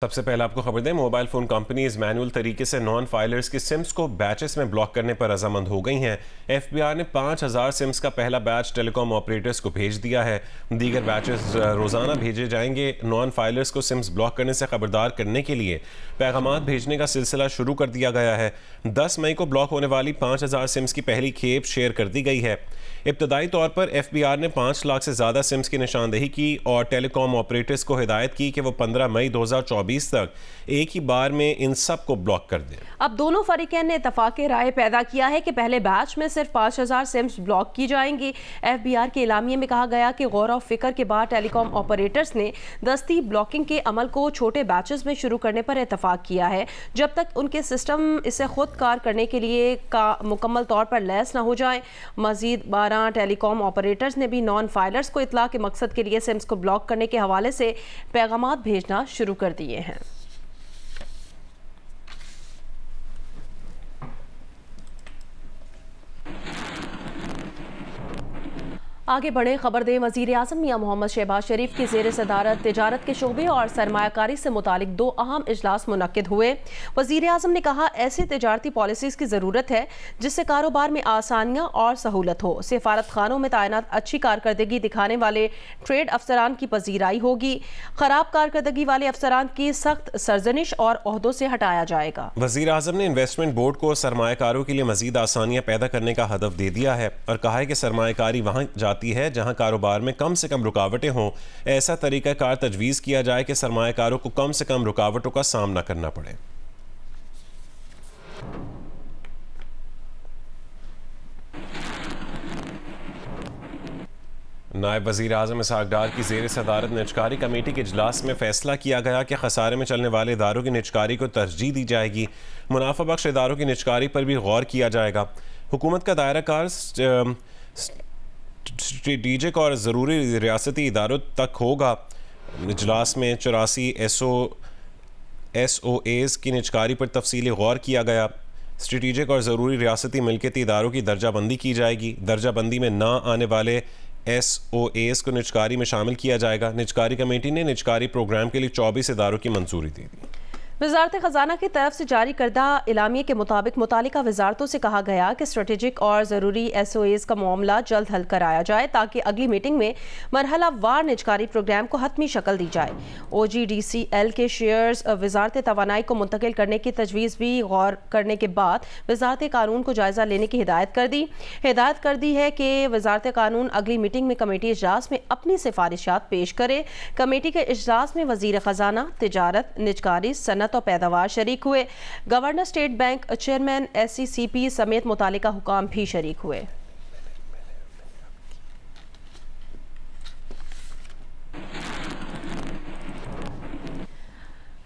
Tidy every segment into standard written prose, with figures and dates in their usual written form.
सबसे पहले आपको खबर दें, मोबाइल फ़ोन कंपनीज मैनुअल तरीके से नॉन फाइलर्स की सिम्स को बैचेस में ब्लॉक करने पर रजामंद हो गई हैं। FBI ने 5000 सिम्स का पहला बैच टेलीकॉम ऑपरेटर्स को भेज दिया है। दीगर बैचेस रोज़ाना भेजे जाएंगे। नॉन फाइलर्स को सिम्स ब्लॉक करने से खबरदार करने के लिए पैगामात भेजने का सिलसिला शुरू कर दिया गया है। 10 मई को ब्लॉक होने वाली 5000 सिम्स की पहली खेप शेयर कर दी गई है। इब्तदाई तौर पर FBI ने 5 लाख से ज़्यादा सिम्स की निशानदेही की और टेलीकॉम ऑपरेटर्स को हिदायत की कि वो 15 मई 2024 तक एक ही बार में इन सब को ब्लॉक कर दें। अब दोनों फरीकैन ने इत्तफाक राय पैदा किया है कि पहले बैच में सिर्फ 5000 सिम्स ब्लॉक की जाएंगी। FBR के एलामिये में कहा गया कि गौर और फिक्र के बाद टेलीकॉम ऑपरेटर्स ने दस्ती ब्लॉकिंग के अमल को छोटे बैचेस में शुरू करने पर इत्तफाक किया है, जब तक उनके सिस्टम इसे खुद कार करने के लिए मुकम्मल तौर पर लैस न हो जाए। मजीद 12 टेलीकॉम ऑपरेटर्स ने भी नॉन फाइलर्स को इतला के मकसद के लिए सिम्स को ब्लॉक करने के हवाले से पैगामात भेजना शुरू कर दिए हैं। आगे बढ़े खबर दें, वज़ीर आज़म मियां मोहम्मद शहबाज शरीफ की ज़ेर सदारत तिजारत के शोबे और सरमायाकारी से मुतालिक 2 अहम इजलास मुनक्किद हुए। वज़ीर आज़म ने कहा, ऐसी तिजारती पॉलिसीज़ की ज़रूरत है जिससे कारोबार में आसानियाँ और सहूलत हो। सिफारत खानों में तैनात अच्छी कारकर्दगी दिखाने वाले ट्रेड अफसरान की पजीराई होगी। ख़राब कारकर्दगी वाले अफसरान की सख्त सरजनिश और ओहदों से हटाया जाएगा। वज़ीर आज़म ने इन्वेस्टमेंट बोर्ड को सरमायाकारों के लिए मज़ीद आसानियाँ पैदा करने का हदफ दे दिया है और कहा है कि सरमायाकारी वहाँ है जहां कारोबार में कम से कम रुकावटें हों। ऐसा तरीकाकार तजवीज़ किया जाए कि सरमायाकारों को कम से कम रुकावटों का सामना करना पड़े। नायब वज़ीर आज़म इसहाक डार की ज़ेर सदारत निजकारी कमेटी के इजलास में फैसला किया गया कि खसारे में चलने वाले इदारों की निजकारी को तरजीह दी जाएगी। मुनाफा बख्श इदारों की निजकारी पर भी गौर किया जाएगा। हुकूमत का दायरा कार स्ट्रेटेजिक और ज़रूरी रियासती इदारों तक होगा। इजलास में 84 SOAs की निजकारी पर तफसीली गौर किया गया। स्ट्रेटेजिक और ज़रूरी रियासती मिल्कियती इदारों की दर्जाबंदी की जाएगी। दर्जाबंदी में ना आने वाले SOAs को निजकारी में शामिल किया जाएगा। निजकारी कमेटी ने निजकारी प्रोग्राम के लिए 24 इदारों की मंजूरी दे दी। वज़ारत ख़ज़ाना की तरफ से जारी करदा एलामिये के मुताबिक मुतालिका वज़ारतों से कहा गया कि स्ट्रेटेजिक और ज़रूरी SOAs का मामला जल्द हल कराया जाए ताकि अगली मीटिंग में मरहला वार निजकारी प्रोग्राम को हतमी शक्ल दी जाए। OGDCL के शेयर्स वज़ारत तवानाई को मुंतकिल करने की तजवीज़ भी गौर करने के बाद वज़ारत कानून को जायज़ा लेने की हिदायत कर दी है कि वज़ारत कानून अगली मीटिंग में कमेटी इजलास में अपनी सिफारिशात पेश करे। कमेटी के इजलास में वज़ीर ख़ज़ाना, तिजारत, निजकारी, सनत और पैदावार शरीक हुए। Governor state bank chairman SECP समेत मुतालिका हुकाम भी शरीक हुए।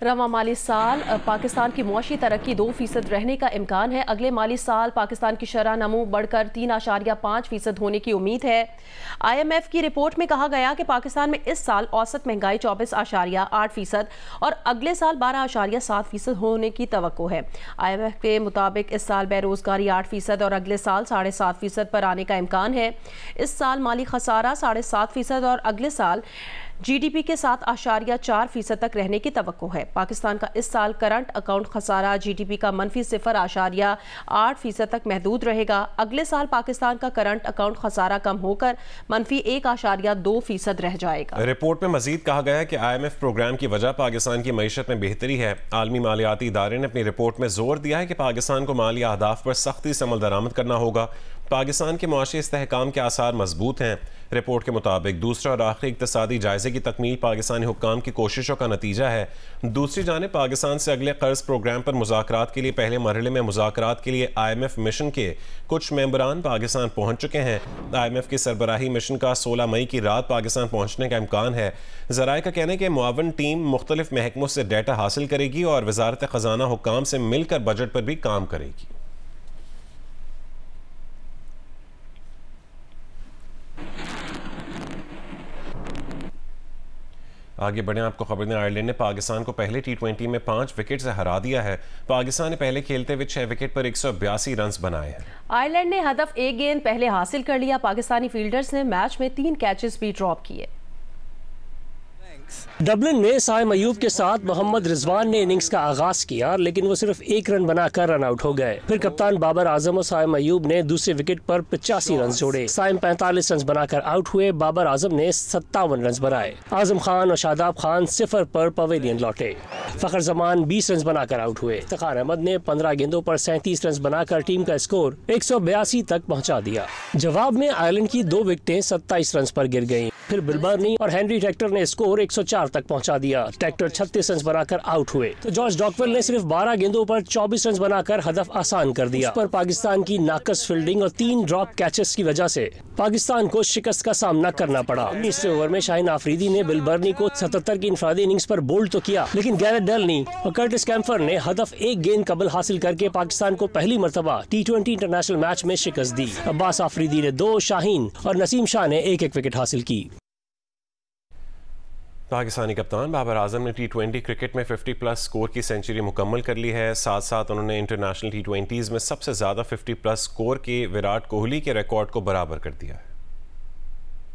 रवा माली साल पाकिस्तान की मुआशी तरक्की 2% रहने का इम्कान है। अगले माली साल पाकिस्तान की शरह नमू बढ़कर 3.5% होने की उम्मीद है। IMF की रिपोर्ट में कहा गया कि पाकिस्तान में इस साल औसत महंगाई 24.8% और अगले साल 12.7% होने की तवक्को है। IMF के मुताबिक इस साल बेरोजगारी 8% और अगले साल 7.5% पर आने का इम्कान है। इस साल माली खसारा 7.5% और अगले साल GDP के 7.4% तक रहने की तवक्को है। पाकिस्तान का इस साल करंट अकाउंट खसारा GDP का -0.8% तक महदूद रहेगा। अगले साल पाकिस्तान का करंट अकाउंट खसारा कम होकर -1.2% रह जाएगा। रिपोर्ट में मजीद कहा गया है कि IMF प्रोग्राम की वजह पाकिस्तान की मईशत में बेहतरी है। आलमी मालियाती इदारे ने अपनी रिपोर्ट में जोर दिया है कि पाकिस्तान को माली अहदाफ पर सख्ती से अमल दरामद करना होगा। पाकिस्तान के मुआशी इस्तेहकाम के आसार मजबूत हैं। रिपोर्ट के मुताबिक दूसरा और आखिरी इक्तसादी जायजे की तकमील पाकिस्तानी हुक्काम की कोशिशों का नतीजा है। दूसरी जानिब पाकिस्तान से अगले कर्ज प्रोग्राम पर मुज़ाकरात के लिए पहले मरहले में मुज़ाकरात के लिए IMF मिशन के कुछ मेंबरान पाकिस्तान पहुंच चुके हैं। IMF की सरबराही मिशन का 16 मई की रात पाकिस्तान पहुंचने का इम्कान है। ज़राए का कहना है कि मुआवन टीम मुख्तलिफ महकमों से डाटा हासिल करेगी और वज़ारत ख़ज़ाना हुक्काम से मिलकर बजट पर भी काम करेगी। आगे बढ़े, आपको खबर दें, आयरलैंड ने पाकिस्तान को पहले T20 में 5 विकेट से हरा दिया है। पाकिस्तान ने पहले खेलते हुए 6 विकेट पर 182 रन बनाए हैं। आयरलैंड ने हदफ 1 गेंद पहले हासिल कर लिया। पाकिस्तानी फील्डर्स ने मैच में 3 कैचेस भी ड्रॉप किए। डबलिन में साइम अयूब के साथ मोहम्मद रिजवान ने इनिंग्स का आगाज किया, लेकिन वो सिर्फ 1 रन बनाकर रन आउट हो गए। फिर कप्तान बाबर आजम और साइम अयूब ने दूसरे विकेट पर 85 रन जोड़े। साइम 45 रन बनाकर आउट हुए, बाबर आजम ने 57 रन बनाए। आजम खान और शादाब खान 0 पर पवेलियन लौटे। फखर जमान 20 रन बनाकर आउट हुए। इफ्तिखार अहमद ने 15 गेंदों पर 37 रन बनाकर टीम का स्कोर 182 तक पहुंचा दिया। जवाब में आयरलैंड की 2 विकेटें 27 रन पर गिर गईं। फिर बिल बर्नी और हेनरी ट्रैक्टर ने स्कोर 104 तक पहुंचा दिया। ट्रैक्टर 36 रन बनाकर आउट हुए तो जॉर्ज डॉकवेल ने सिर्फ 12 गेंदों पर 24 रन बनाकर हदफ आसान कर दिया। उस पर पाकिस्तान की नाकस फील्डिंग और 3 ड्रॉप कैचेस की वजह से पाकिस्तान को शिकस्त का सामना करना पड़ा। 19वें ओवर में शाहीन आफरीदी ने बिल बर्नी को 77 की इंफरादी इनिंग्स पर बोल्ड तो किया, लेकिन गैरेट डेलनी और कर्टिस कैम्फर ने हदफ 1 गेंद कबल हासिल करके पाकिस्तान को पहली मरतबा T20 इंटरनेशनल मैच में शिकस्त दी। अब्बास आफरीदी ने 2, शाहीन और नसीम शाह ने 1-1 विकेट हासिल की। पाकिस्तानी कप्तान बाबर आजम ने T20 क्रिकेट में 50+ स्कोर की सेंचुरी मुकम्मल कर ली है। साथ साथ उन्होंने इंटरनेशनल T20s में सबसे ज़्यादा 50+ स्कोर के विराट कोहली के रिकॉर्ड को बराबर कर दिया है।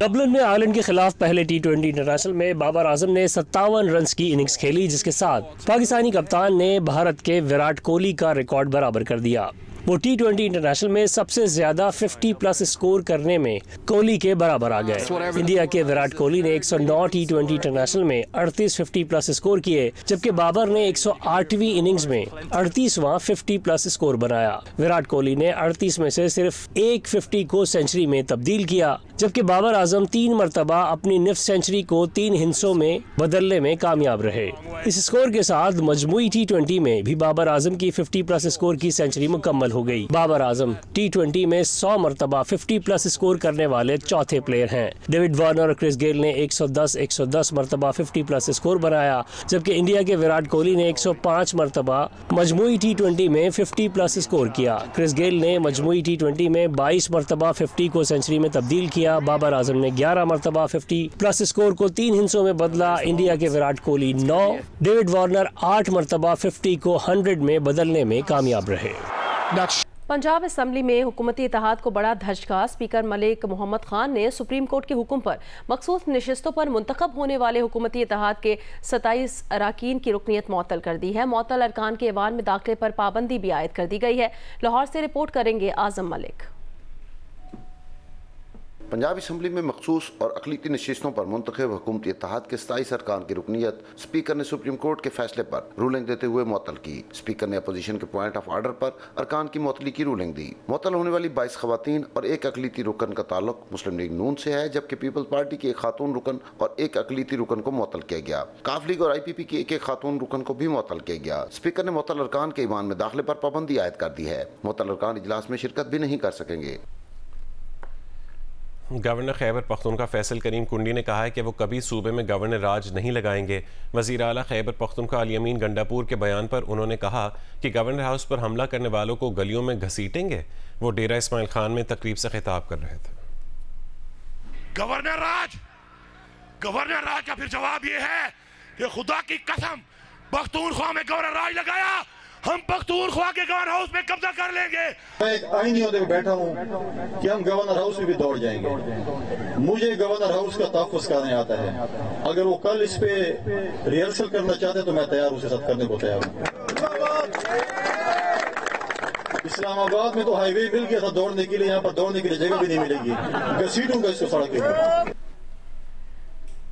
डबलिन में आयरलैंड के खिलाफ पहले T20 इंटरनेशनल में बाबर आजम ने 57 रन की इनिंग्स खेली, जिसके साथ पाकिस्तानी कप्तान ने भारत के विराट कोहली का रिकॉर्ड बराबर कर दिया। वो T20 इंटरनेशनल में सबसे ज्यादा 50+ स्कोर करने में कोहली के बराबर आ गए। इंडिया के विराट कोहली ने 109 T20 इंटरनेशनल में 38 50+ स्कोर किए, जबकि बाबर ने 108वीं इनिंग्स में 38वां 50+ स्कोर बनाया। विराट कोहली ने 38 में से सिर्फ एक 50 को सेंचुरी में तब्दील किया, जबकि बाबर आजम 3 मरतबा अपनी निफ्ट सेंचुरी को 3 हिस्सों में बदलने में कामयाब रहे। इस स्कोर के साथ मजमूई T20 में भी बाबर आजम की 50+ स्कोर की सेंचुरी मुकम्मल हो गई। बाबर आजम T20 में 100 मरतबा 50+ स्कोर करने वाले चौथे प्लेयर हैं। डेविड वार्नर और क्रिस गेल ने 110 मरतबा 50+ स्कोर बनाया, जबकि इंडिया के विराट कोहली ने 105 मरतबा मजमूई T20 में 50+ स्कोर किया। क्रिस गेल ने मजमूई T20 में 22 मरतबा 50 को सेंचुरी में तब्दील किया। बाबर आजम ने 11 मरतबा 50+ स्कोर को 3 हिस्सों में बदला। इंडिया के विराट कोहली 9, डेविड वार्नर 8 मरतबा 50 को 100 में बदलने में कामयाब रहे। पंजाब असम्बली में हुकूमती इत्तेहाद को बड़ा धचका। स्पीकर मलिक मोहम्मद खान ने सुप्रीम कोर्ट के हुक्म पर मखसूस नशिस्तों पर मुंतखब होने वाले हुकूमती इत्तेहाद के 27 अरकान की रुकनीत मुअत्तल कर दी है। मुअत्तल अरकान के ऐवान में दाखिले पर पाबंदी भी आयद कर दी गई है। लाहौर से रिपोर्ट करेंगे आजम मलिक। पंजाब असम्बली में मखसूस और अक़लीती नशिस्तों पर मुंतखब हुकूमती इत्तेहाद के 27 अरकान की रुकनीत स्पीकर ने सुप्रीम कोर्ट के फैसले पर रूलिंग देते हुए मुअत्तल की। स्पीकर ने अपोजिशन के पॉइंट ऑफ आर्डर पर अरकान की मुअत्तली की रूलिंग दी। मुअत्तल होने वाली 22 खवातीन और एक अक़लीती रुकन का ताल्लुक मुस्लिम लीग नून से है, जबकि पीपल्स पार्टी की एक खातून रुकन और एक अक़लीती रुकन को मुअत्तल किया गया। काफ लीग और IPP की एक खातून रुकन को भी मुअत्तल किया गया। स्पीकर ने मुअत्तल अरकान के ईवान में दाखिले पर पाबंदी आयद कर दी है। मुअत्तल अरकान इजलास में शिरकत भी नहीं कर सकेंगे। गवर्नर खैबर पख्तूनख्वा फैसल करीम कुंडी ने कहा है कि वो कभी सूबे में गवर्नर राज नहीं लगाएंगे। वज़ीर आला खैबर पख्तूनख्वा अली अमीन गंडापुर के बयान पर उन्होंने कहा कि गवर्नर हाउस पर हमला करने वालों को गलियों में घसीटेंगे। वो डेरा इस्माइल खान में तकरीब से खिताब कर रहे थे। गवर्नर राज का फिर जवाब ये है कि खुदा की कसम पख्तूनख्वा में गवर्नर राज लगाया, हम पख्तूनख्वा के गवर्नर हाउस में कब्जा कर लेंगे। मैं एक आईनी होते हुए बैठा हूँ कि हम गवर्नर हाउस में भी दौड़ जाएंगे। मुझे गवर्नर हाउस का तहफ़्फ़ुज़ करने आता है। अगर वो कल इस पे रिहर्सल करना चाहते तो मैं तैयार उसके साथ करने को तैयार हूँ। इस्लामाबाद में तो हाईवे मिल गया था दौड़ने के लिए, यहाँ पर दौड़ने के लिए जगह भी नहीं मिलेगी। घसीटूंगा इसको सड़क के।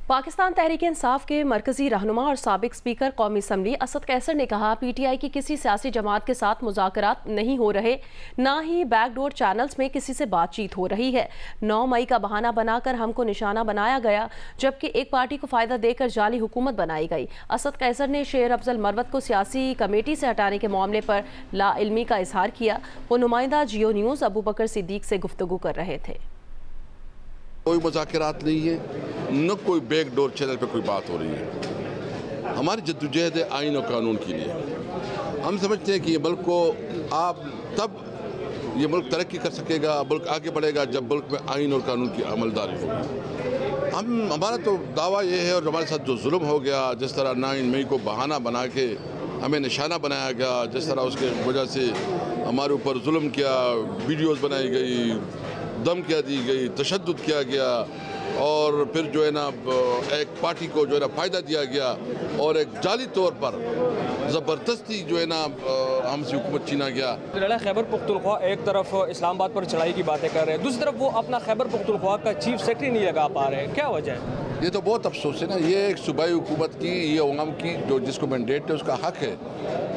पाकिस्तान तहरीक इंसाफ के मरकजी रहनुमा और साबिक स्पीकर कौमी असम्बली असद कैसर ने कहा, PTI की किसी सियासी जमात के साथ मुज़ाकरात नहीं हो रहे, ना ही बैकडोर चैनल्स में किसी से बातचीत हो रही है। 9 मई का बहाना बनाकर हमको निशाना बनाया गया, जबकि एक पार्टी को फ़ायदा देकर जाली हुकूमत बनाई गई। असद कैसर ने शेर अफजल मरवत को सियासी कमेटी से हटाने के मामले पर लाइल्मी का इजहार किया। वो नुमाइंदा जियो न्यूज़ अबू बकर सिद्दीक से गुफ्तगू कर रहे थे। कोई मुज़ाकरात नहीं है, न कोई बैकडोर चैनल पे कोई बात हो रही है। हमारी जद्दोजहद है आइन और कानून के लिए। हम समझते हैं कि ये मुल्क को तब ये मुल्क तरक्की कर सकेगा, मुल्क आगे बढ़ेगा जब मुल्क में आइन और कानून की अमलदारी होगी। हमारा तो दावा ये है, और हमारे साथ जो जुल्म हो गया, जिस तरह 9 मई को बहाना बना के हमें निशाना बनाया गया, जिस तरह उसके वजह से हमारे ऊपर जुल्म किया, वीडियोज़ बनाई गई, धमकियाँ दी गई, तशद्दुद किया गया, और फिर जो है ना एक पार्टी को जो है ना फ़ायदा दिया गया और एक जाली तौर पर ज़बरदस्ती जो है ना हमसे हुकूमत छीना गया। खैबर पख्तूनख्वा एक तरफ इस्लामाबाद पर चढ़ाई की बातें कर रहे हैं, दूसरी तरफ वो अपना खैबर पख्तूनख्वा का चीफ सेक्रेटरी नहीं लगा पा रहे हैं, क्या वजह है? ये तो बहुत अफसोस है ना, ये एक सूबाई हुकूमत की, ये अवाम की जो जिसको मैंडेट है उसका हक है।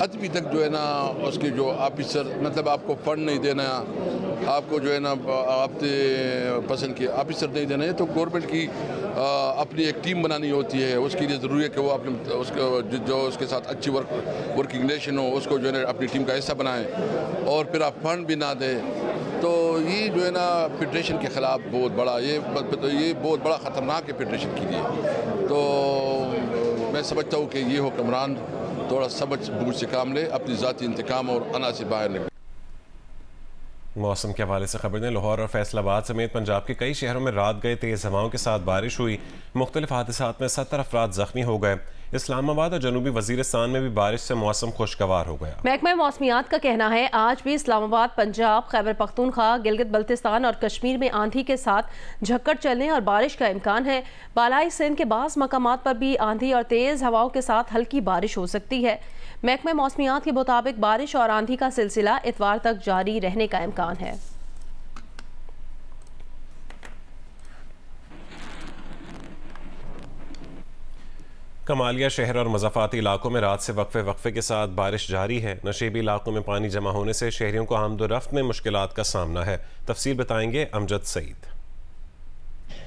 अभी तक जो है ना उसके जो ऑफिसर मतलब आपको फंड नहीं देना, आपको जो है ना अपने पसंद के ऑफिसर नहीं देना है, तो गवर्नमेंट की अपनी एक टीम बनानी होती है। उसके लिए ज़रूरी है कि वो अपने उसके जो उसके साथ अच्छी वर्किंग रिलेशन हो, उसको जो है ना अपनी टीम का हिस्सा बनाएं और फिर आप फंड भी ना दें। तो ये जो है ना फेडरेशन के ख़िलाफ़ बहुत बड़ा ये बहुत बड़ा ख़तरनाक है फेडरेशन के लिए। तो मैं समझता हूँ कि ये हुक्मरान थोड़ा समझ बूझ से काम ले, अपनी ज़ाती इंतकाम और अना से बाहर निकले। मौसम के हवाले से खबर ने लाहौर और फैसलाबाद समेत पंजाब के कई शहरों में रात गए तेज़ हवाओं के साथ बारिश हुई। मुख्तलिफ हादसात में 70 अफराद जख्मी हो गए। इस्लामाबाद और जनूबी वजीरिस्तान में भी बारिश से मौसम खुशगवार हो गया। महकमा मौसमियात का कहना है आज भी इस्लामाबाद, पंजाब, खैबर पख्तूनख्वा, गिलगित बल्तिस्तान और कश्मीर में आंधी के साथ झक्कड़ चलने और बारिश का इम्कान है। बालाई सिंध के बाज़ मकामात पर भी आंधी और तेज़ हवाओं के साथ हल्की बारिश हो सकती है। महकमा मौसमियात के मुताबिक बारिश और आंधी का सिलसिला इतवार तक जारी रहने का इम्कान है। कमालिया शहर और मज़ाफ़ाती इलाकों में रात से वक्फे के साथ बारिश जारी है। नशेबी इलाकों में पानी जमा होने से शहरियों को आमदोरफ्त में मुश्किलात का सामना है। तफसील बताएंगे अमजद सईद।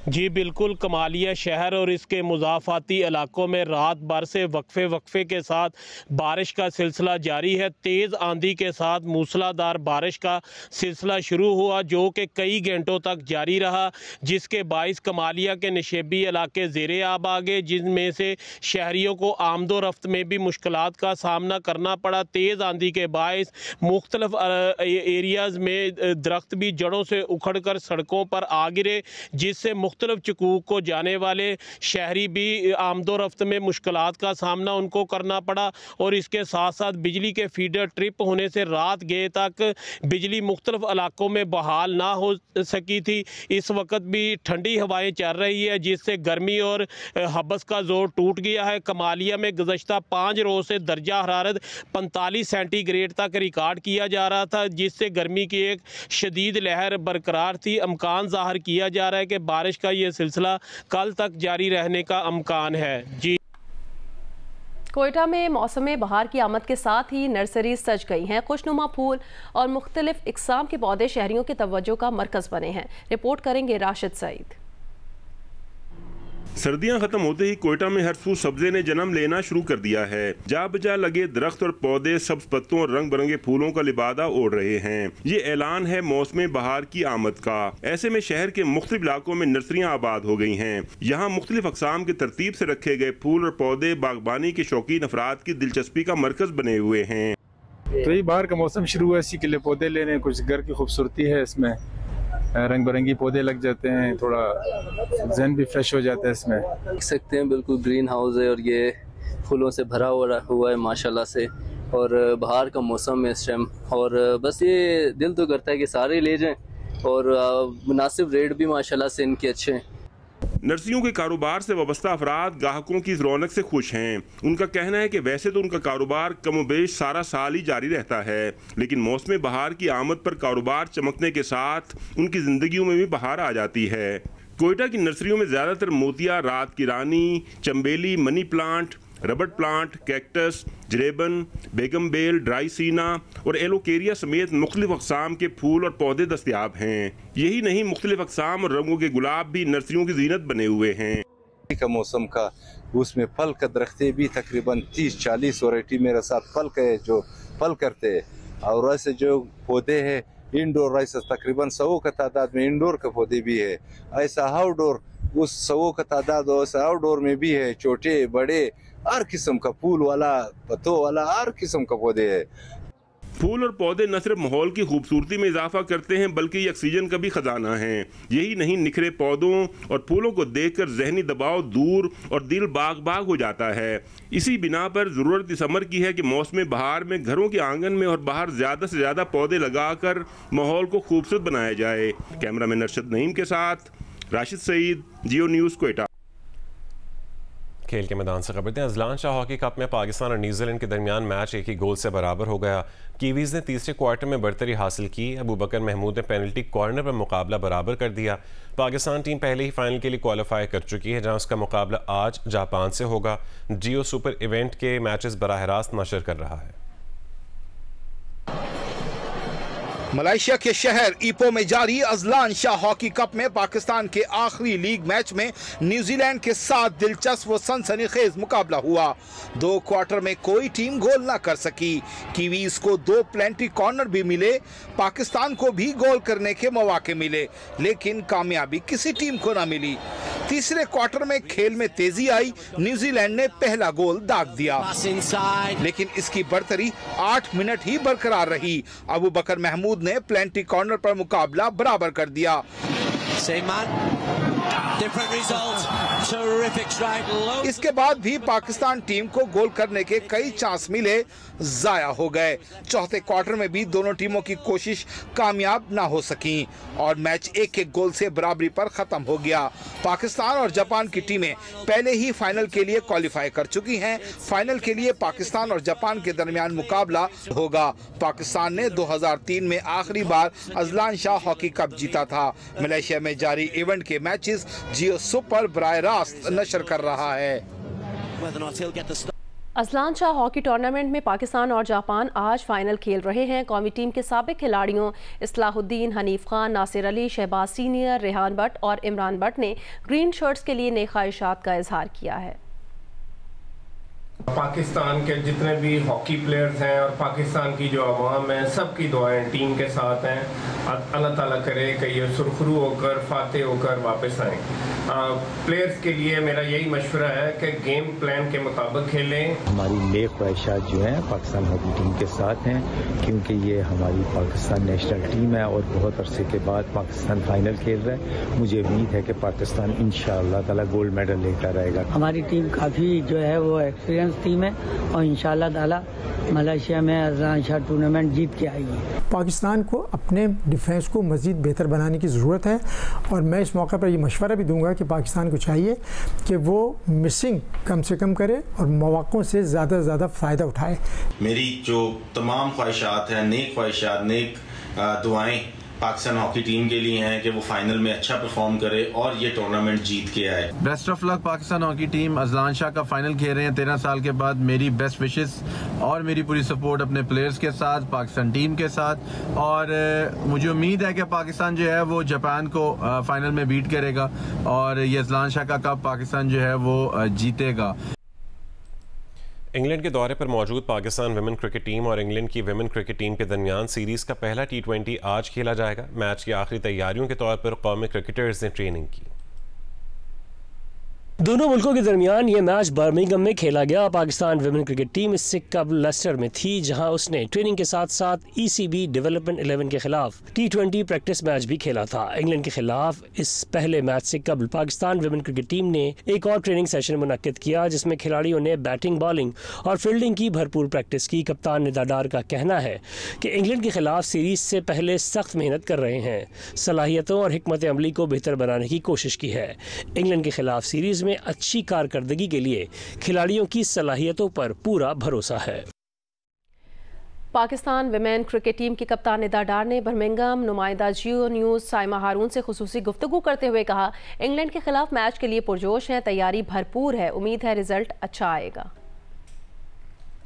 जी बिल्कुल, कमालिया शहर और इसके मुज़ाफ़ाती इलाकों में रात भर से वक्फे के साथ बारिश का सिलसिला जारी है। तेज़ आंधी के साथ मूसलाधार बारिश का सिलसिला शुरू हुआ जो कि कई घंटों तक जारी रहा, जिसके बाइस कमालिया के नशेबी इलाके ज़ेरे आब आ गए, जिनमें से शहरियों को आमदो रफ्त में भी मुश्किलात का सामना करना पड़ा। तेज़ आंधी के बाइस मुख्तलिफ एरियाज़ में दरख्त भी जड़ों से उखड़ कर सड़कों पर आ गिरे, जिससे मुख्तलिफ चकूक को जाने वाले शहरी भी आमदो रफ्त में मुश्किलात का सामना उनको करना पड़ा। और इसके साथ साथ बिजली के फीडर ट्रिप होने से रात गए तक बिजली मुख्तलिफ इलाकों में बहाल ना हो सकी थी। इस वक्त भी ठंडी हवाएं चल रही है, जिससे गर्मी और हबस का जोर टूट गया है। कमालिया में गुज़श्ता 5 रोज़ से दर्जा हरारत 45 सेंटीग्रेड तक रिकॉर्ड किया जा रहा था, जिससे गर्मी की एक शदीद लहर बरकरार थी। इम्कान ज़ाहिर किया जा रहा है कि बारिश का ये सिलसिला कल तक जारी रहने का इम्कान है। जी, कोयटा में मौसम बहार की आमद के साथ ही नर्सरी सज गई हैं। खुशनुमा फूल और मुख्तलिफ इकसाम के पौधे शहरियों की तवज्जो का मरकज़ बने हैं। रिपोर्ट करेंगे राशिद सईद। सर्दियां खत्म होते ही कोयटा में हर सू सब्जे ने जन्म लेना शुरू कर दिया है। जा बजा लगे दरख्त और पौधे सब्ज पत्तों और रंग बिरंगे फूलों का लिबादा ओढ़ रहे हैं। ये ऐलान है मौसम बहार की आमद का। ऐसे में शहर के मुख्तलिफ इलाकों में नर्सरियां आबाद हो गई हैं। यहाँ मुख्तलिफ अक़साम के तरतीब से रखे गए फूल और पौधे बागबानी के शौकीन अफराद की दिलचस्पी का मरकज बने हुए हैं। तो ये बाहर का मौसम शुरू हुआ, इसी के लिए पौधे लेने, कुछ घर की खूबसूरती है, इसमें रंग बिरंगी पौधे लग जाते हैं, थोड़ा जहन भी फ्रेश हो जाता है। इसमें देख सकते हैं बिल्कुल ग्रीन हाउस है और ये फूलों से भरा हुआ है माशाल्लाह से, और बाहर का मौसम है इस टाइम। और बस ये दिल तो करता है कि सारे ले जाएं, और मुनासिब रेट भी माशाल्लाह से इनके अच्छे हैं। नर्सरियों के कारोबार से वाबस्ता अफराद ग्राहकों की रौनक से खुश हैं। उनका कहना है कि वैसे तो उनका कारोबार कमोबेश सारा साल ही जारी रहता है, लेकिन मौसम बहार की आमद पर कारोबार चमकने के साथ उनकी जिंदगियों में भी बहार आ जाती है। कोयटा की नर्सरियों में ज़्यादातर मोतिया, रात की रानी, चंबेली, मनी प्लांट, रबड़ प्लांट, कैक्टस, जरेबन, बेगम बेल, ड्राई सीना और एलोकेरिया समेत मुख्तलिफ अक़साम के फूल और पौधे दस्तयाब हैं। यही नहीं, मुख्तलिफ अक़साम और रंगों के गुलाब भी नर्सरियों की जीनत बने हुए हैं। का मौसम का उसमें फल का दरख्तें भी तकरीबन 30-40 वैरायटी मेरे साथ फल के जो फल करते हैं, और ऐसे जो पौधे हैं इंडोर, ऐसा तकरीबन 100 का तादाद में इंडोर के पौधे भी है। ऐसा आउटडोर उस 100 का तादाद आउटडोर में भी है, छोटे बड़े हर किस्म का फूल वाला, पत्तों वाला, हर किस्म का पौधे है। फूल और पौधे न सिर्फ माहौल की खूबसूरती में इजाफा करते हैं, बल्कि ये ऑक्सीजन का भी खजाना है। यही नहीं, निखरे पौधों और फूलों को देखकर जहनी दबाव दूर और दिल बाग बाग हो जाता है। इसी बिना पर ज़रूरत इस अमर की है कि मौसम बहार में घरों के आंगन में और बाहर ज़्यादा से ज़्यादा पौधे लगाकर माहौल को खूबसूरत बनाया जाए। कैमरामैन अरशद नईम के साथ राशिद सईद, जियो न्यूज़, क्वेटा। खेल के मैदान से खबर दें। अजलान शाह हॉकी कप में पाकिस्तान और न्यूजीलैंड के दरमियान मैच एक ही गोल से बराबर हो गया। कीवीज ने तीसरे क्वार्टर में बढ़तरी हासिल की। अबू बकर महमूद ने पेनल्टी कॉर्नर पर मुकाबला बराबर कर दिया। पाकिस्तान टीम पहले ही फाइनल के लिए क्वालिफाई कर चुकी है, जहां उसका मुकाबला आज जापान से होगा। जियो सुपर इवेंट के मैचेस बराह रास्त नशर कर रहा है। मलेशिया के शहर ईपो में जारी अजलान शाह हॉकी कप में पाकिस्तान के आखिरी लीग मैच में न्यूजीलैंड के साथ दिलचस्प व सनसनीखेज मुकाबला हुआ। 2 क्वार्टर में कोई टीम गोल ना कर सकी। कीवीज को 2 प्लेंटी कॉर्नर भी मिले, पाकिस्तान को भी गोल करने के मौके मिले, लेकिन कामयाबी किसी टीम को ना मिली। तीसरे क्वार्टर में खेल में तेजी आई। न्यूजीलैंड ने पहला गोल दाग दिया, लेकिन इसकी बढ़तरी 8 मिनट ही बरकरार रही। अबू बकर महमूद ने प्लेंटी कॉर्नर पर मुकाबला बराबर कर दिया। इसके बाद भी पाकिस्तान टीम को गोल करने के कई चांस मिले, जाया हो गए। चौथे क्वार्टर में भी दोनों टीमों की कोशिश कामयाब ना हो सकी और मैच एक गोल से बराबरी पर खत्म हो गया। पाकिस्तान और जापान की टीमें पहले ही फाइनल के लिए क्वालिफाई कर चुकी हैं। फाइनल के लिए पाकिस्तान और जापान के दरमियान मुकाबला होगा। पाकिस्तान ने 2003 में आखिरी बार अजलान शाह हॉकी कप जीता था। मलेशिया में जारी इवेंट के मैचेस जियो सुपर बराह रास्त नशर कर रहा है। अजलान शाह हॉकी टूर्नामेंट में पाकिस्तान और जापान आज फाइनल खेल रहे हैं। कौमी टीम के साबिक खिलाड़ियों इस्लाहुद्दीन, हनीफ खान, नासिर अली, शहबाज सीनियर, रेहान भट्ट और इमरान भट्ट ने ग्रीन शर्ट्स के लिए नई ख्वाहिशात का इजहार किया है। पाकिस्तान के जितने भी हॉकी प्लेयर्स हैं और पाकिस्तान की जो आवाम है, सबकी दुआएं टीम के साथ हैं। अल्लाह ताला करे कि ये सुरखरू होकर फातेह होकर वापस आएँ। प्लेयर्स के लिए मेरा यही मशवरा है कि गेम प्लान के मुताबिक खेलें। हमारी नेक ख्वाहिशात जो हैं पाकिस्तान हॉकी टीम के साथ हैं, क्योंकि ये हमारी पाकिस्तान नेशनल टीम है और बहुत अरसे के बाद पाकिस्तान फाइनल खेल रहा है। मुझे उम्मीद है कि पाकिस्तान इंशाअल्लाह ताला गोल्ड मेडल लेकर आएगा। हमारी टीम काफ़ी जो है वो एक्सपीरियंस टीम है और इंशाअल्लाह ताला मलेशिया में अजलान शाह टूर्नामेंट जीत के आएगी। पाकिस्तान को अपने डिफेंस को मज़ीद बेहतर बनाने की ज़रूरत है और मैं इस मौके पर ये मशवरा भी दूंगा कि पाकिस्तान को चाहिए कि वो मिसिंग कम से कम करे और मौक़ों से ज़्यादा फ़ायदा उठाए। मेरी जो तमाम ख्वाहिशात हैं, नेक ख्वाहिशात, नेक दुआएँ पाकिस्तान हॉकी टीम के लिए हैं कि वो फाइनल में अच्छा परफॉर्म करे और ये टूर्नामेंट जीत के आए। Best of luck Pakistan hockey team. Azlan Shah का फाइनल खेल रहे हैं 13 साल के बाद। मेरी बेस्ट विशेस और मेरी पूरी सपोर्ट अपने प्लेयर्स के साथ, पाकिस्तान टीम के साथ, और मुझे उम्मीद है कि पाकिस्तान जो है वो जापान को फाइनल में बीट करेगा और ये अजलान शाह का कप पाकिस्तान जो है वो जीतेगा। इंग्लैंड के दौरे पर मौजूद पाकिस्तान विमेन क्रिकेट टीम और इंग्लैंड की विमेन क्रिकेट टीम के दरमियान सीरीज़ का पहला T20 आज खेला जाएगा। मैच की आखिरी तैयारियों के तौर पर कौमी क्रिकेटर्स ने ट्रेनिंग की। दोनों मुल्कों के दरमियान ये मैच बर्मिंघम में खेला गया। पाकिस्तान विमेन क्रिकेट टीम इससे कबल लेस्टर में थी, जहां उसने ट्रेनिंग के साथ साथ ECB डेवलपमेंट 11 के खिलाफ T20 प्रैक्टिस मैच भी खेला था। इंग्लैंड के खिलाफ इस पहले मैच से कबल पाकिस्तान विमेन क्रिकेट टीम ने एक और ट्रेनिंग सेशन मुनक्किद किया, जिसमें खिलाड़ियों ने बैटिंग, बॉलिंग और फील्डिंग की भरपूर प्रैक्टिस की। कप्तान निदा डार का कहना है कि इंग्लैंड के खिलाफ सीरीज से पहले सख्त मेहनत कर रहे हैं, सलाहियतों और हिकमत अमली को बेहतर बनाने की कोशिश की है। इंग्लैंड के खिलाफ सीरीज में अच्छी कारकर्दगी के लिए खिलाड़ियों की सलाहियतों पर पूरा भरोसा है। पाकिस्तान विमेन क्रिकेट टीम की कप्तान निदा डार ने बर्मिंघम नुमाइंदा जियो न्यूज़ साइमा हारून से खुसूसी गुफ्तगू करते हुए कहा, इंग्लैंड के खिलाफ मैच के लिए पुरजोश हैं, तैयारी भरपूर है, उम्मीद है रिजल्ट अच्छा आएगा।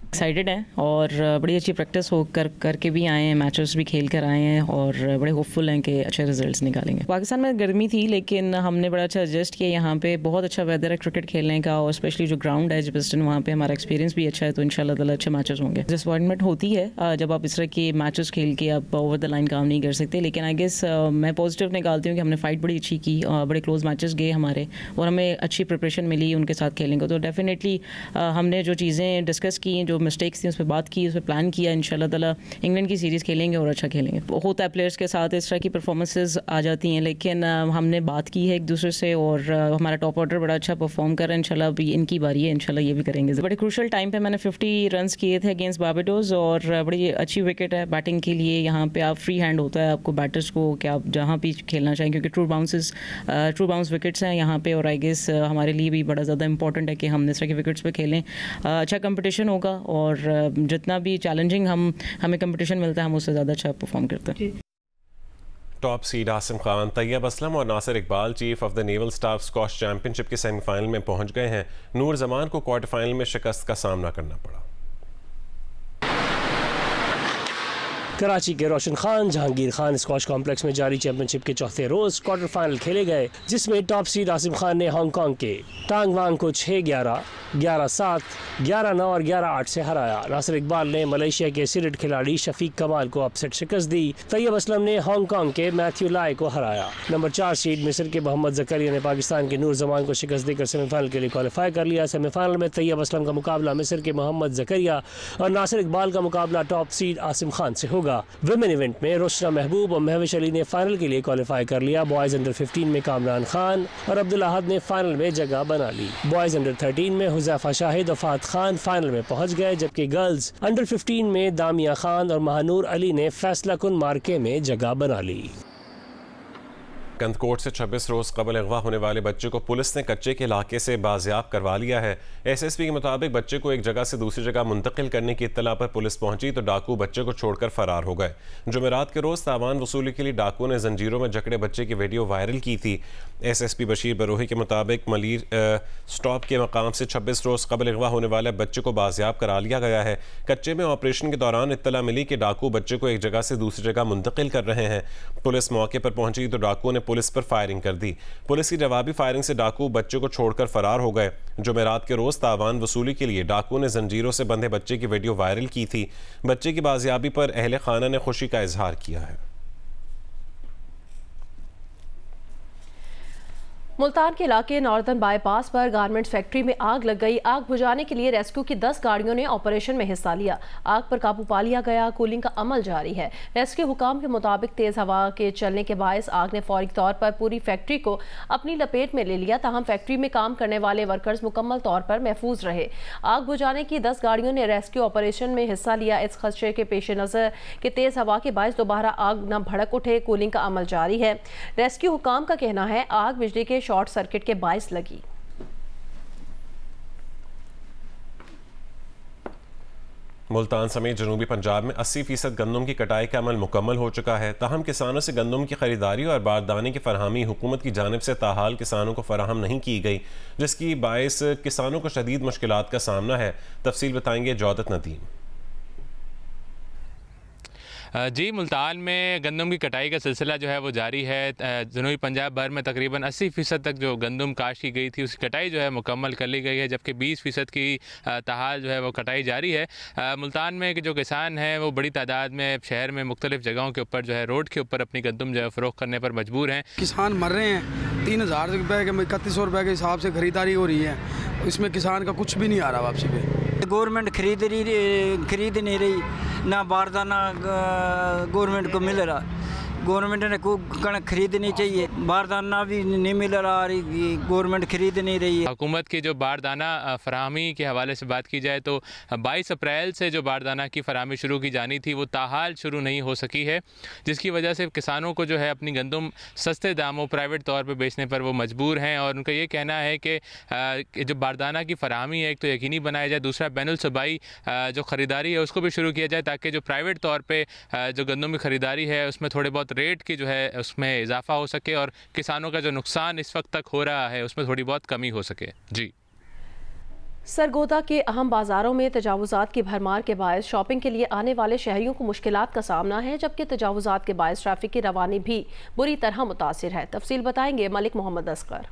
एक्साइटेड हैं और बड़ी अच्छी प्रैक्टिस हो करके भी आए हैं, मैचेस भी खेल कर आए हैं और बड़े होपफुल हैं कि अच्छे रिजल्ट्स निकालेंगे। पाकिस्तान में गर्मी थी लेकिन हमने बड़ा अच्छा एडजस्ट किया। यहाँ पे बहुत अच्छा वेदर है क्रिकेट खेलने का और स्पेशली जो ग्राउंड है एजबस्टन, वहाँ पे हमारा एक्सपीरियंस भी अच्छा है, तो इंशाल्लाह ताला अच्छे मैचेस होंगे। डिसअपॉइंटमेंट होती है जब आप इस तरह के मैचेस खेल के आप ओवर द लाइन काम नहीं कर सकते, लेकिन आई गेस मैं पॉजिटिव निकालती हूँ कि हमने फाइट बड़ी अच्छी की, बड़े क्लोज मैचेस गए हमारे और हमें अच्छी प्रिपरेशन मिली उनके साथ खेलने को। तो डेफिनेटली हमने जो चीज़ें डिस्कस की, जो मिस्टेक्स थी उस पर बात की, उस पर प्लान किया। इंशाल्लाह ताला इंग्लैंड की सीरीज़ खेलेंगे और अच्छा खेलेंगे। होता है प्लेयर्स के साथ इस तरह की परफॉर्मेंसेज आ जाती हैं, लेकिन हमने बात की है एक दूसरे से और हमारा टॉप ऑर्डर बड़ा अच्छा परफॉर्म कर रहा है। इंशाल्लाह अभी इनकी बारी है, इंशाल्लाह ये भी करेंगे। बड़े क्रूशल टाइम पे मैंने 50 रन्स किए थे अगेंस्ट बारबाडोस और बड़ी अच्छी विकेट है बैटिंग के लिए। यहाँ पे आप फ्री हैंड होता है आपको बैटर्स को कि आप जहाँ भी खेलना चाहें, क्योंकि ट्रू बाउंस विकेट्स हैं यहाँ पे और आई गेस हमारे लिए भी बड़ा ज़्यादा इंपॉर्टेंट है कि हम इस तरह के विकेट्स पे खेलें। अच्छा कंपटीशन होगा और जितना भी चैलेंजिंग हमें कंपटीशन मिलता है हम उससे ज़्यादा अच्छा परफॉर्म करते हैं। टॉप सीड आसिम खान, तैयब असलम और Nasir Iqbal chief of the naval staff squash championship के सेमीफाइनल में पहुंच गए हैं। नूर जमान को क्वार्टर फाइनल में शिकस्त का सामना करना पड़ा। कराची के रोशन खान जहांगीर खान स्क्वॉश कॉम्प्लेक्स में जारी चैंपियनशिप के चौथे रोज क्वार्टर फाइनल खेले गए, जिसमें टॉप सीड आसिम खान ने हांगकांग के टांग वांग को 6-11, 11-7, 11-9 और 11-8 से हराया। नासिर इकबाल ने मलेशिया के सीरिट खिलाड़ी शफीक कमाल को अपसेट शिकस्त दी। तैयब असलम ने हांगकांग के मैथ्यू लाई को हराया। नंबर 4 सीड मिस्र के मोहम्मद जकरिया ने पाकिस्तान के नूर जमान को शिकस्त देकर सेमीफाइनल के लिए क्वालिफाई कर लिया। सेमीफाइनल में तैयब असलम का मुकाबला मिस्र के मोहम्मद जकरिया और नासिर इकबाल का मुकाबला टॉप सीड आसिम खान से होगा। विमेन इवेंट में रोशना महबूब और महविश अली ने फाइनल के लिए क्वालिफाई कर लिया। बॉयज अंडर 15 में कामरान खान और अब्दुल अहद ने फाइनल में जगह बना ली। बॉयज अंडर 13 में हुज़ैफा शाहिद और फात खान फाइनल में पहुंच गए, जबकि गर्ल्स अंडर 15 में दामिया खान और महानूर अली ने फैसला कुन मार्के में जगह बना ली। कंदकोट से 26 रोज़ कबल अगवा होने वाले बच्चे को पुलिस ने कच्चे के इलाके से बाजियाब करवा लिया है। एसएसपी के मुताबिक बच्चे को एक जगह से दूसरी जगह मुंतकिल करने की इत्तला पर पुलिस पहुंची तो डाकू बच्चे को छोड़कर फरार हो गए। जुमेरात के रोज़ तावान वसूली के लिए डाकू ने जंजीरों में जकड़े बच्चे की वीडियो वायरल की थी। एसएसपी बशीर बरोही के मुताबिक मलीर स्टॉप के मकाम से 26 रोज़ कबल अगवा होने वाले बच्चे को बाजियाब करा लिया गया है। कच्चे में ऑपरेशन के दौरान इत्तला मिली कि डाकू बच्चे को एक जगह से दूसरी जगह मुंतकिल कर रहे हैं। पुलिस मौके पर पहुंची तो डाकू ने पुलिस पर फायरिंग कर दी। पुलिस की जवाबी फायरिंग से डाकू बच्चे को छोड़कर फरार हो गए। जुमेरात के रोज तावान वसूली के लिए डाकू ने जंजीरों से बंधे बच्चे की वीडियो वायरल की थी। बच्चे की बाजियाबी पर अहले खाना ने खुशी का इजहार किया है। मुल्तान के इलाके नॉर्दर्न बाईपास पर गारमेंट्स फैक्ट्री में आग लग गई। आग बुझाने के लिए रेस्क्यू की 10 गाड़ियों ने ऑपरेशन में हिस्सा लिया। आग पर काबू पा लिया गया। कूलिंग का अमल जारी है। रेस्क्यू हुकाम के मुताबिक तेज हवा के चलने के बायस आग ने फौरी तौर पर पूरी फैक्ट्री को अपनी लपेट में ले लिया। ताहम फैक्ट्री में काम करने वाले वर्कर्स मुकम्मल तौर पर महफूज रहे। आग बुझाने की 10 गाड़ियों ने रेस्क्यू ऑपरेशन में हिस्सा लिया। इस खदशे के पेश नज़र कि तेज हवा के बायस दोबारा आग न भड़क उठे, कूलिंग का अमल जारी है। रेस्क्यू हुकाम का कहना है आग बिजली के शॉर्ट सर्किट के बायस लगी। मुल्तान समेत जनूबी पंजाब में 80% गंदम की कटाई का अमल मुकम्मल हो चुका है। ताहम किसानों से गंदम की खरीदारी और बारदाने की फरहमी हुकूमत की जानिब से ताहाल किसानों को फराहम नहीं की गई, जिसकी बायस किसानों को शदीद मुश्किलात का सामना है। तफसील बताएंगे जौदत नदीम। जी, मुल्तान में गंदम की कटाई का सिलसिला जो है वो जारी है। जनूबी पंजाब भर में तकरीबन 80% तक जो गंदम काश की गई थी उसकी कटाई जो है मुकम्मल कर ली गई है, जबकि 20% की ताहाल जो है वो कटाई जारी है। मुल्तान में जो किसान हैं वो बड़ी तादाद में शहर में मुख्तलिफ जगहों के ऊपर जो है रोड के ऊपर अपनी गंदम जो है फ़रोख्त करने पर मजबूर हैं। किसान मर रहे हैं। 3000 रुपये के 3100 रुपये के हिसाब से ख़रीदारी हो रही है, इसमें किसान का कुछ भी नहीं आ रहा वापसी पे। गवर्नमेंट खरीद नहीं रही, ना बारदाना गवर्नमेंट को मिल रहा। गवर्नमेंट ने कणक खरीदनी चाहिए, बारदाना भी नहीं मिल रहा, गवर्नमेंट खरीद नहीं रही है। हुकूमत की जो बारदाना फराहमी के हवाले से बात की जाए तो 22 अप्रैल से जो बारदाना की फराहमी शुरू की जानी थी वो ताहाल शुरू नहीं हो सकी है, जिसकी वजह से किसानों को जो है अपनी गंदम सस्ते दामों प्राइवेट तौर पर बेचने पर वो मजबूर हैं। और उनका ये कहना है कि जो बारदाना की फराहमी है एक तो यकीनी बनाया जाए, दूसरा बैनुल सूबाई जो ख़रीदारी है उसको भी शुरू किया जाए, ताकि जो प्राइवेट तौर पर जो गंदम की ख़रीदारी है उसमें थोड़े बहुत रेट की जो है उसमें इजाफा हो सके और किसानों का जो नुकसान इस वक्त तक हो रहा है उसमें थोड़ी बहुत कमी हो सके। जी, सरगोदा के अहम बाजारों में तजावुजात की भरमार के बायस शॉपिंग के लिए आने वाले शहरियों को मुश्किलात का सामना है, जबकि तजावुजात के बायस ट्रैफिक की रवानी भी बुरी तरह मुतासिर है। तफसील बताएंगे मलिक मोहम्मद असगर।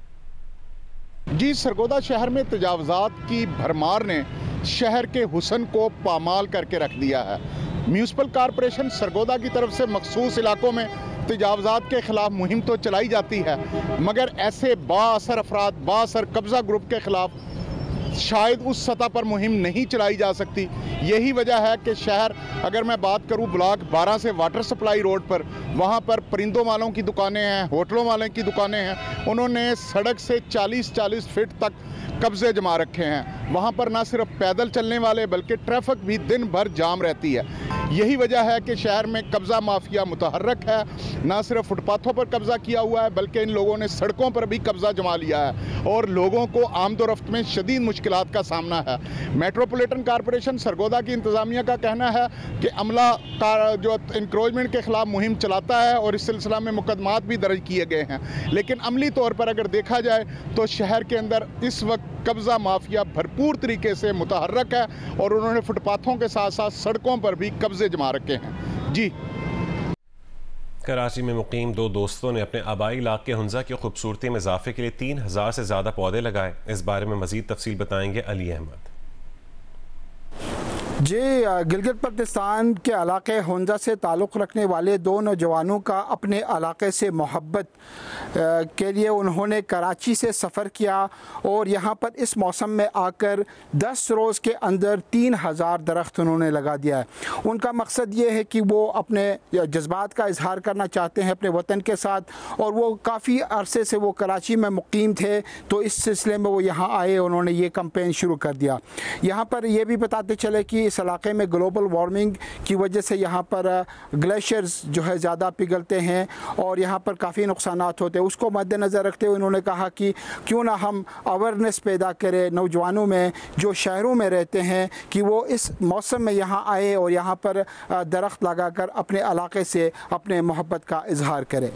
जी, सरगोदा शहर में तजावुजात की भरमार ने शहर के हुस्न को पामाल करके रख दिया है। म्यूनसिपल कॉरपोरेशन सरगोदा की तरफ से मखसूस इलाकों में तजावुजात के खिलाफ मुहिम तो चलाई जाती है, मगर ऐसे बाअसर अफराद, बाअसर कब्जा ग्रुप के खिलाफ शायद उस सतह पर मुहिम नहीं चलाई जा सकती। यही वजह है कि शहर, अगर मैं बात करूं ब्लॉक 12 से वाटर सप्लाई रोड पर, वहां पर परिंदों वालों की दुकानें हैं, होटलों वालों की दुकानें हैं, उन्होंने सड़क से 40-40 फीट तक कब्जे जमा रखे हैं। वहां पर ना सिर्फ पैदल चलने वाले बल्कि ट्रैफिक भी दिन भर जाम रहती है। यही वजह है कि शहर में कब्ज़ा माफिया मुतहर्रक है। ना सिर्फ फुटपाथों पर कब्ज़ा किया हुआ है बल्कि इन लोगों ने सड़कों पर भी कब्ज़ा जमा लिया है और लोगों को आमदोरफ्त में शदीद मुश्किलात का सामना है। मेट्रोपॉलिटन कॉरपोरेशन सरगोदा की इंतज़ामिया का कहना है कि अमला का जो इंक्रोचमेंट के ख़िलाफ़ मुहिम चलाता है और इस सिलसिला में मुकदमात भी दर्ज किए गए हैं, लेकिन अमली तौर पर अगर देखा जाए तो शहर के अंदर इस वक्त कब्ज़ा माफिया भरपूर तरीके से मुतहर्रक है और उन्होंने फुटपाथों के साथ साथ सड़कों पर भी कब्जे जमा रखे हैं। जी, कराची में मुकीम दो दोस्तों ने अपने आबाई इलाके हुंजा की खूबसूरती में इजाफे के लिए 3000 से ज़्यादा पौधे लगाए। इस बारे में मज़ीद तफसील बताएंगे अली अहमद। जी, गिलगित बल्तिस्तान के इलाके हुंजा से ताल्लुक़ रखने वाले दो नौजवानों का अपने इलाके से मोहब्बत के लिए उन्होंने कराची से सफ़र किया और यहाँ पर इस मौसम में आकर 10 रोज़ के अंदर 3000 दरख्त उन्होंने लगा दिया है। उनका मकसद ये है कि वो अपने जज्बात का इजहार करना चाहते हैं अपने वतन के साथ और वो काफ़ी अरसे से वो कराची में मुकीम थे, तो इस सिलसिले में वो यहाँ आए, उन्होंने ये कैंपेन शुरू कर दिया। यहाँ पर ये भी बताते चले कि इस इलाके में ग्लोबल वार्मिंग की वजह से यहाँ पर ग्लेशियर्स जो है ज़्यादा पिघलते हैं और यहाँ पर काफ़ी नुकसानात होते हैं। उसको मद्देनज़र रखते हुए उन्होंने कहा कि क्यों ना हम अवेयरनेस पैदा करें नौजवानों में जो शहरों में रहते हैं कि वो इस मौसम में यहाँ आए और यहाँ पर दरख्त लगाकर अपने इलाके से अपने मोहब्बत का इजहार करें।